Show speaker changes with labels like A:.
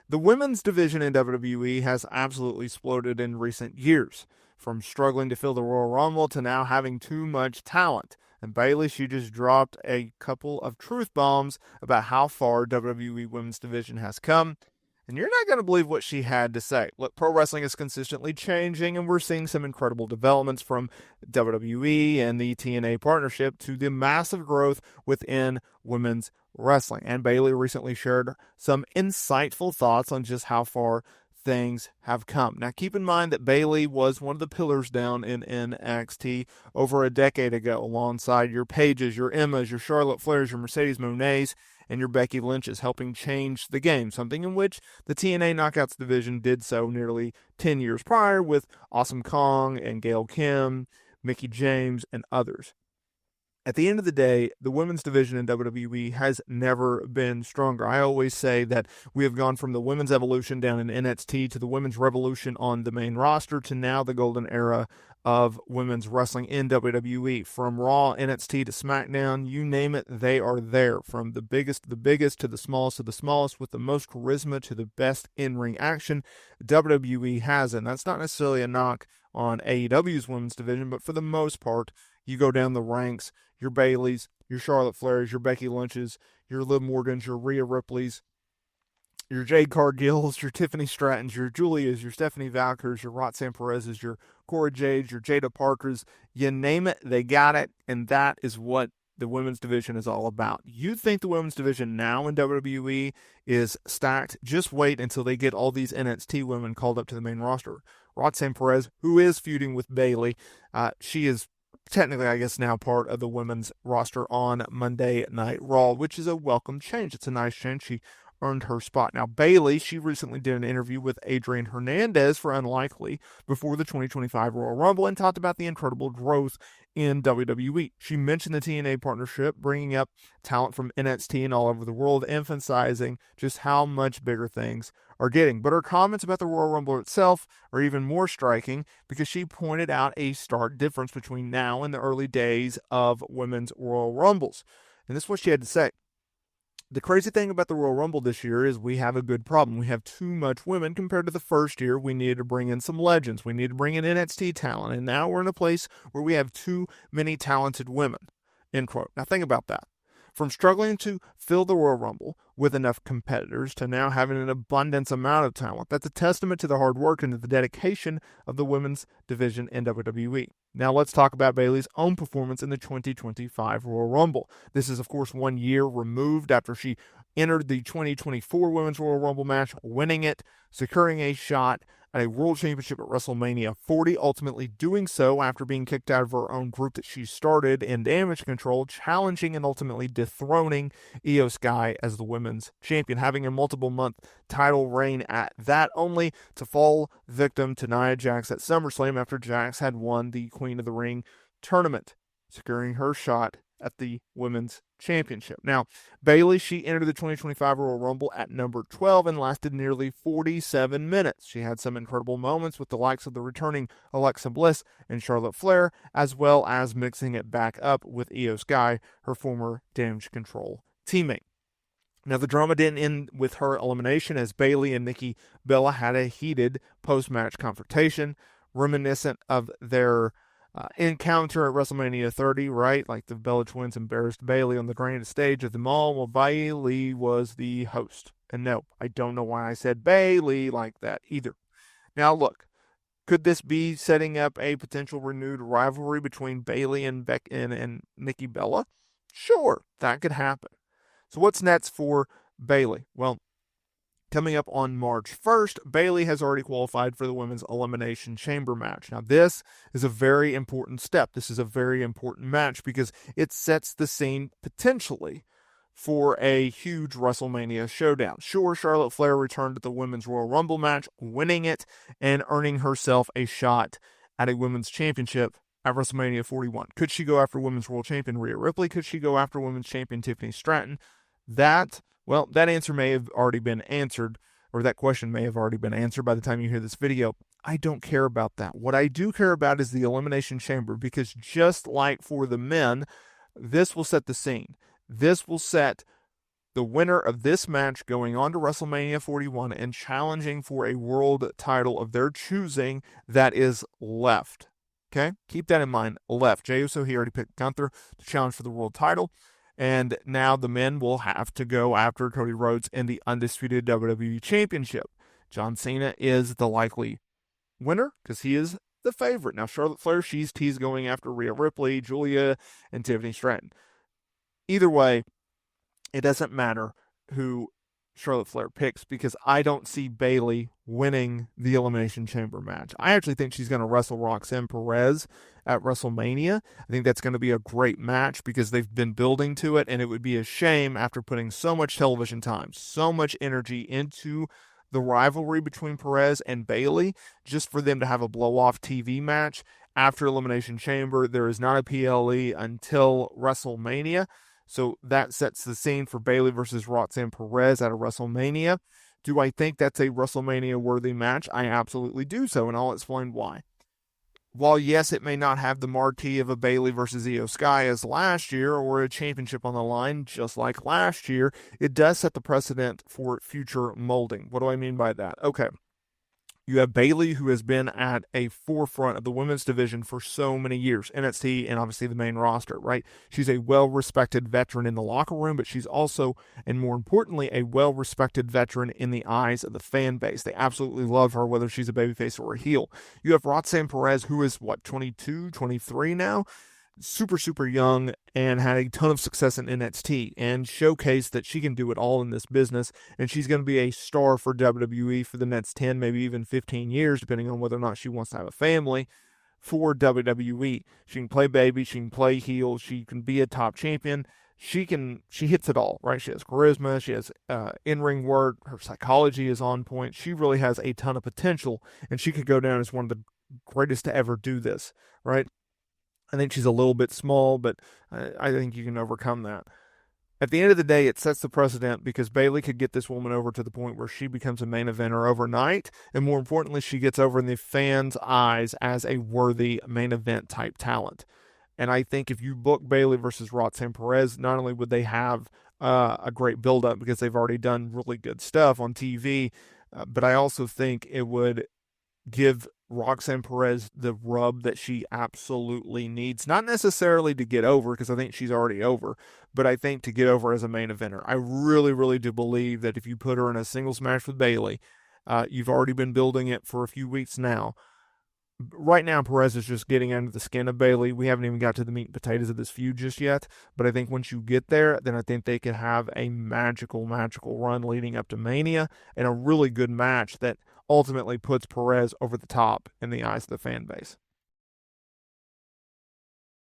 A: The women's division in WWE has absolutely exploded in recent years, from struggling to fill the Royal Rumble to now having too much talent. And Bayley, she just dropped a couple of truth bombs about how far WWE women's division has come. And you're not going to believe what she had to say. Look, pro wrestling is consistently changing, and we're seeing some incredible developments from WWE and the TNA partnership to the massive growth within women's wrestling. And Bayley recently shared some insightful thoughts on just how far things have come. Now, keep in mind that Bayley was one of the pillars down in NXT over a decade ago, alongside your Paiges, your Emmas, your Charlotte Flairs, your Mercedes Monets, and your Becky Lynch's, helping change the game, something in which the TNA Knockouts division did so nearly 10 years prior with Awesome Kong and Gail Kim, Mickie James, and others. At the end of the day, the women's division in WWE has never been stronger. I always say that we have gone from the women's evolution down in NXT to the women's revolution on the main roster to now the golden era of women's wrestling in WWE. From Raw, NXT to SmackDown, you name it, they are there. From the biggest to the biggest to the smallest, with the most charisma to the best in-ring action, WWE has it. And that's not necessarily a knock on AEW's women's division, but for the most part, you go down the ranks, your Baileys, your Charlotte Flairs, your Becky Lynch's, your Liv Morgans, your Rhea Ripley's, your Jade Cargills, your Tiffany Strattons, your Julia's, your Stephanie Valkyrs, your Roxanne Perez's, your Cora Jade's, your Jada Parker's, you name it, they got it, and that is what the women's division is all about. You think the women's division now in WWE is stacked? Just wait until they get all these NXT women called up to the main roster. Roxanne Perez, who is feuding with Bayley, she is technically, I guess, now part of the women's roster on Monday Night Raw, which is a welcome change. It's a nice change. She earned her spot. Now, Bayley, she recently did an interview with Adrian Hernandez for Unlikely before the 2025 Royal Rumble and talked about the incredible growth in WWE. She mentioned the TNA partnership, bringing up talent from NXT and all over the world, emphasizing just how much bigger things are getting. But her comments about the Royal Rumble itself are even more striking because she pointed out a stark difference between now and the early days of women's Royal Rumbles. And this is what she had to say. The crazy thing about the Royal Rumble this year is we have a good problem. We have too much women compared to the first year. We needed to bring in some legends. We needed to bring in NXT talent. And now we're in a place where we have too many talented women. End quote. Now think about that. From struggling to fill the Royal Rumble with enough competitors to now having an abundance amount of talent. That's a testament to the hard work and to the dedication of the women's division in WWE. Now let's talk about Bayley's own performance in the 2025 Royal Rumble. This is, of course, 1 year removed after she entered the 2024 Women's Royal Rumble match, winning it, securing a shot at a World Championship at WrestleMania 40, ultimately doing so after being kicked out of her own group that she started in Damage Control, challenging and ultimately dethroning Io Sky as the women's champion, having a multiple-month title reign at that, only to fall victim to Nia Jax at SummerSlam after Jax had won the Queen of the Ring tournament, securing her shot at the Women's Championship. Now, Bayley, she entered the 2025 Royal Rumble at number 12 and lasted nearly 47 minutes. She had some incredible moments with the likes of the returning Alexa Bliss and Charlotte Flair, as well as mixing it back up with Io Sky, her former Damage Control teammate. Now, the drama didn't end with her elimination, as Bayley and Nikki Bella had a heated post-match confrontation, reminiscent of their encounter at WrestleMania 30, right? Like the Bella Twins embarrassed Bayley on the grandest stage of them all. Well, Bayley was the host. And no, I don't know why I said Bayley like that either. Now, look, could this be setting up a potential renewed rivalry between Bayley and Nikki Bella? Sure, that could happen. So what's next for Bayley? Well, coming up on March 1st, Bayley has already qualified for the Women's Elimination Chamber match. Now, this is a very important step. This is a very important match because it sets the scene potentially for a huge WrestleMania showdown. Sure, Charlotte Flair returned to the Women's Royal Rumble match, winning it and earning herself a shot at a Women's Championship at WrestleMania 41. Could she go after Women's World Champion Rhea Ripley? Could she go after Women's Champion Tiffany Stratton? That answer may have already been answered, or that question may have already been answered by the time you hear this video. I don't care about that. What I do care about is the Elimination Chamber, because just like for the men, this will set the scene. This will set the winner of this match going on to WrestleMania 41 and challenging for a world title of their choosing that is left. Okay? Keep that in mind. Left. Jey Uso, he already picked Gunther to challenge for the world title. And now the men will have to go after Cody Rhodes in the undisputed WWE Championship. John Cena is the likely winner because he is the favorite. Now, Charlotte Flair, she's teased going after Rhea Ripley, Julia, and Tiffany Stratton. Either way, it doesn't matter who Charlotte Flair picks because I don't see Bayley winning the Elimination Chamber match. I actually think she's going to wrestle Roxanne Perez at WrestleMania. I think that's going to be a great match because they've been building to it, and it would be a shame after putting so much television time, so much energy into the rivalry between Perez and Bayley, just for them to have a blow-off TV match after Elimination Chamber. There is not a PLE until WrestleMania. So that sets the scene for Bayley versus Roxanne Perez at a WrestleMania. Do I think that's a WrestleMania-worthy match? I absolutely do so, and I'll explain why. While, yes, it may not have the marquee of a Bayley versus Io Sky as last year or a championship on the line just like last year, it does set the precedent for future molding. What do I mean by that? Okay. You have Bayley, who has been at a forefront of the women's division for so many years, NXT and obviously the main roster, right? She's a well-respected veteran in the locker room, but she's also, and more importantly, a well-respected veteran in the eyes of the fan base. They absolutely love her, whether she's a babyface or a heel. You have Roxanne Perez, who is, 22, 23 now? Super young and had a ton of success in NXT and showcased that she can do it all in this business, and she's going to be a star for WWE for the next 10, maybe even 15 years, depending on whether or not she wants to have a family for WWE. She can play baby, she can play heel, she can be a top champion. She hits it all, right? She has charisma, she has in-ring work, her psychology is on point. She really has a ton of potential, and she could go down as one of the greatest to ever do this, right? I think she's a little bit small, but I think you can overcome that. At the end of the day, it sets the precedent because Bayley could get this woman over to the point where she becomes a main eventer overnight, and more importantly, she gets over in the fans' eyes as a worthy main event type talent. And I think if you book Bayley versus Roxanne Perez, not only would they have a great build-up because they've already done really good stuff on TV, but I also think it would give Roxanne Perez the rub that she absolutely needs. Not necessarily to get over, because I think she's already over, but I think to get over as a main eventer. I really do believe that if you put her in a singles match with Bayley, you've already been building it for a few weeks now. Right now, Perez is just getting under the skin of Bayley. We haven't even got to the meat and potatoes of this feud just yet, but I think once you get there, then I think they could have a magical run leading up to Mania, and a really good match that ultimately puts Perez over the top in the eyes of the fan base.